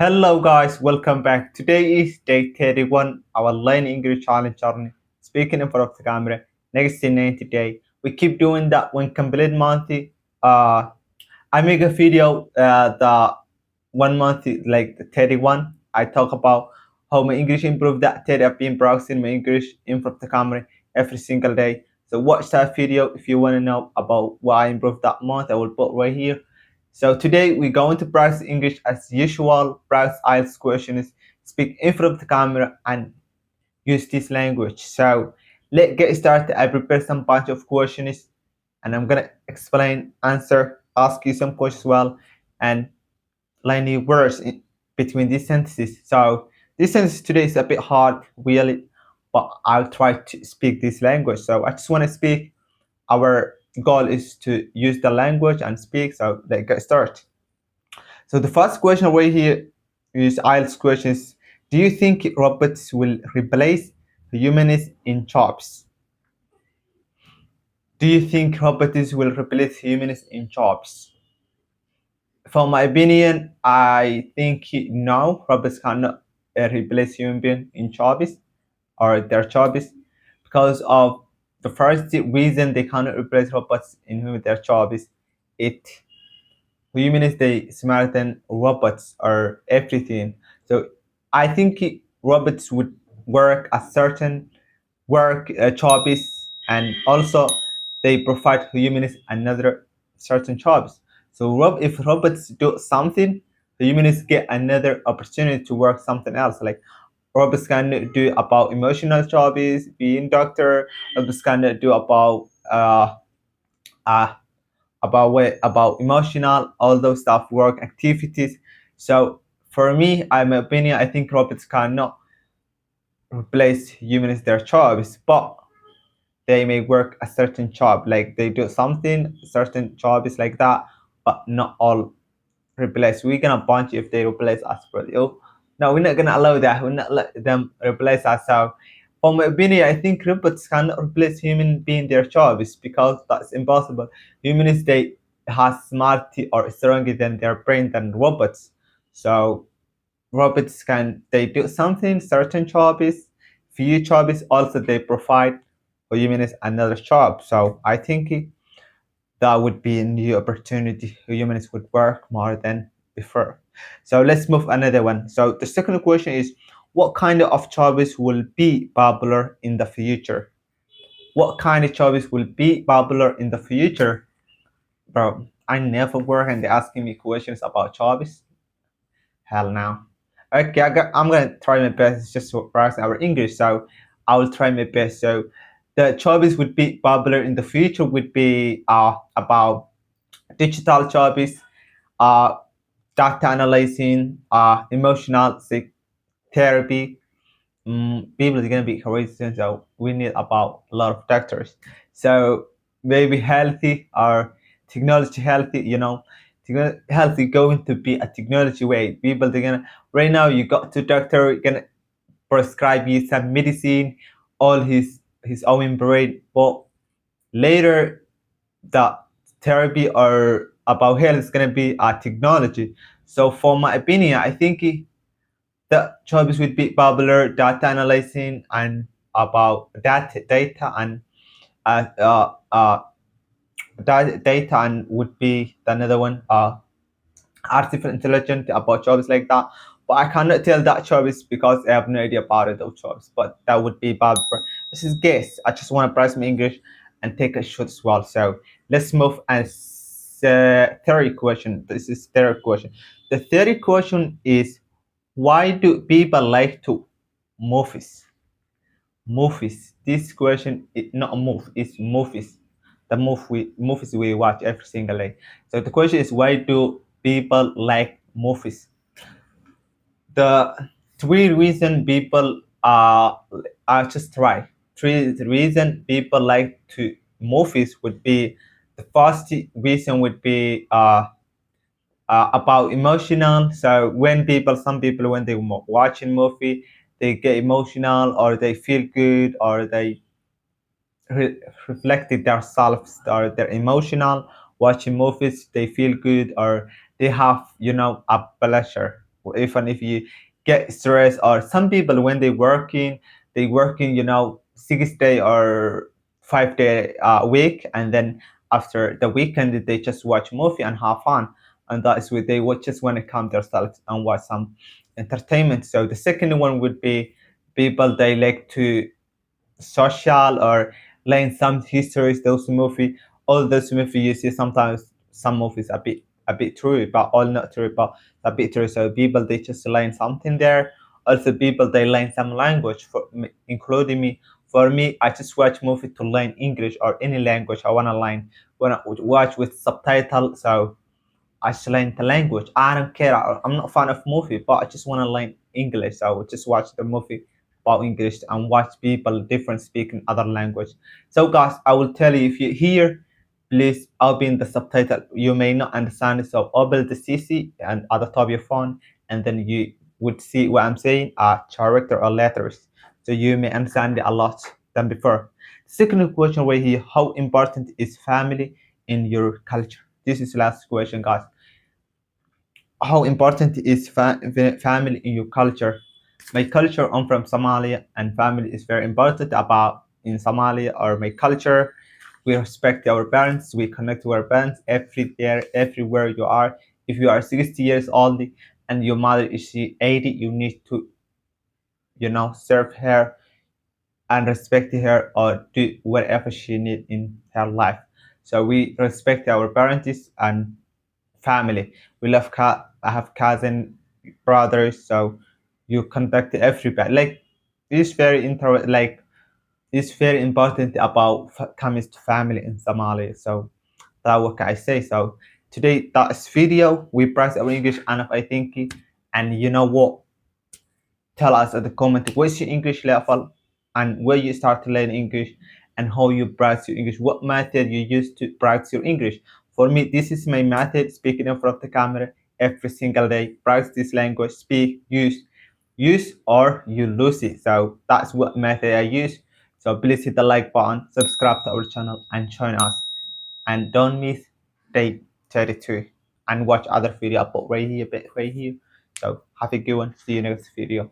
Hello guys, welcome back. Today is day 31, our Learn English Challenge journey. Speaking in front of the camera, next to 90 day. We keep doing that when complete month. Uh, I make a video the 1 month like the 31. I talk about how my English improved that 30. I've been practicing my English in front of the camera every single day. So watch that video if you want to know about why I improved that month. I will put right here. So today we're going to practice English as usual. Practice IELTS questions, speak in front of the camera, and use this language. So let's get started. I prepared some bunch of questions, and I'm gonna explain, answer, ask you some questions as well, and line the words between these sentences. So this sentence today is a bit hard, really, but I'll try to speak this language. So I just want to speak. Our goal is to use the language and speak. So let's get started. So the first question right here is IELTS questions. Do you think robots will replace humans in jobs? Do you think robots will replace humans in jobs? For my opinion, I think no, robots cannot replace human being in jobs or their jobs because of the first reason they cannot replace robots in their jobs. It humans they smarter than robots or everything. So I think robots would work a certain work jobs, and also they provide humans another certain jobs. So if robots do something, the humans get another opportunity to work something else. Like robots can do about emotional jobs, being doctor. Robots can do uh, about emotional, all those stuff, work activities. So for me, I'm opinion, I think robots cannot replace humans their jobs, but they may work a certain job, like they do something, certain jobs like that, but not all replace. We're gonna punch if they replace us for you. No, we're not gonna allow that. We're not let them replace us. So, for my opinion, I think robots cannot replace human being their jobs because that's impossible. Humans they have smarter or stronger than their brain than robots. So robots can they do something certain jobs, few jobs also they provide for humans another job. So I think that would be a new opportunity humans would work more than before. So let's move another one. So the second question is, what kind of jobs will be popular in the future? What kind of jobs will be popular in the future? Bro, I never work and they're asking me questions about jobs. Hell no. Okay, I'm gonna try my best. It's just to practice our English, so I will try my best. So the jobs would be popular in the future would be about digital jobs, uh, data analyzing, emotional therapy. People are gonna be crazy, so we need about a lot of doctors. So maybe healthy or technology healthy, healthy going to be a technology way. People they're gonna right now you got to doctor gonna prescribe you some medicine, all his own brain, but later the therapy or about health is gonna be a technology. So for my opinion, I think the jobs would be popular data analyzing and about data and uh, uh, uh, data and would be another one artificial intelligence about jobs like that. But I cannot tell that jobs because I have no idea about it, those jobs. But that would be bad. This is guess. I just want to practice my English and take a shot as well. So let's move and third question. This is third question. The third question is, why do people like to movies? Movies. This question is not a move, it's movies. The movies we watch every single day. So the question is, why do people like movies? The three reason people are just right. Three reason people like to movies would be, the first reason would be about emotional. So when some people when they watching movie, they get emotional or they feel good or they reflected themselves or they're emotional watching movies. They feel good or they have a pleasure. even if you get stressed, or some people when they working 6 day or 5 day a week, and then after the weekend they just watch movie and have fun, and that is what they would just want to calm themselves and watch some entertainment. So the second one would be people they like to social or learn some histories. Those movie, all those movie you see sometimes some movies a bit true, but all not true, but a bit true. So people they just learn something there. Also, people they learn some language, for me, including me. For me, I just watch movie to learn English or any language I wanna learn. Wanna watch with subtitle. So I should learn the language. I don't care. I'm not a fan of movie, but I just want to learn English. So I would just watch the movie about English and watch people different speaking other language. So guys, I will tell you if you hear, please open the subtitle. You may not understand it, so open the CC and at the top of your phone, and then you would see what I'm saying, character or letters. So you may understand it a lot than before. Second question right here: how important is family in your culture? This is the last question, guys. How important is family in your culture? My culture, I'm from Somalia, and family is very important about in Somalia or my culture. We respect our parents, we connect to our parents everywhere you are. If you are 60 years old and your mother is 80, you need to serve her and respect her or do whatever she needs in her life. So we respect our parents and family. We love I have cousin brothers, so you contact everybody. Like it's very it's very important about comes to family in Somalia. So that's what I say. So today that's video. We practice our English and I think, and you know what? Tell us at the comment what's your English level and where you start to learn English and how you practice your English, what method you use to practice your English. For me, this is my method, speaking in front of the camera every single day. Practice this language, speak, use or you lose it. So that's what method I use. So please hit the like button, subscribe to our channel and join us. And don't miss day 32 and watch other video about right here. So have a good one. See you next video.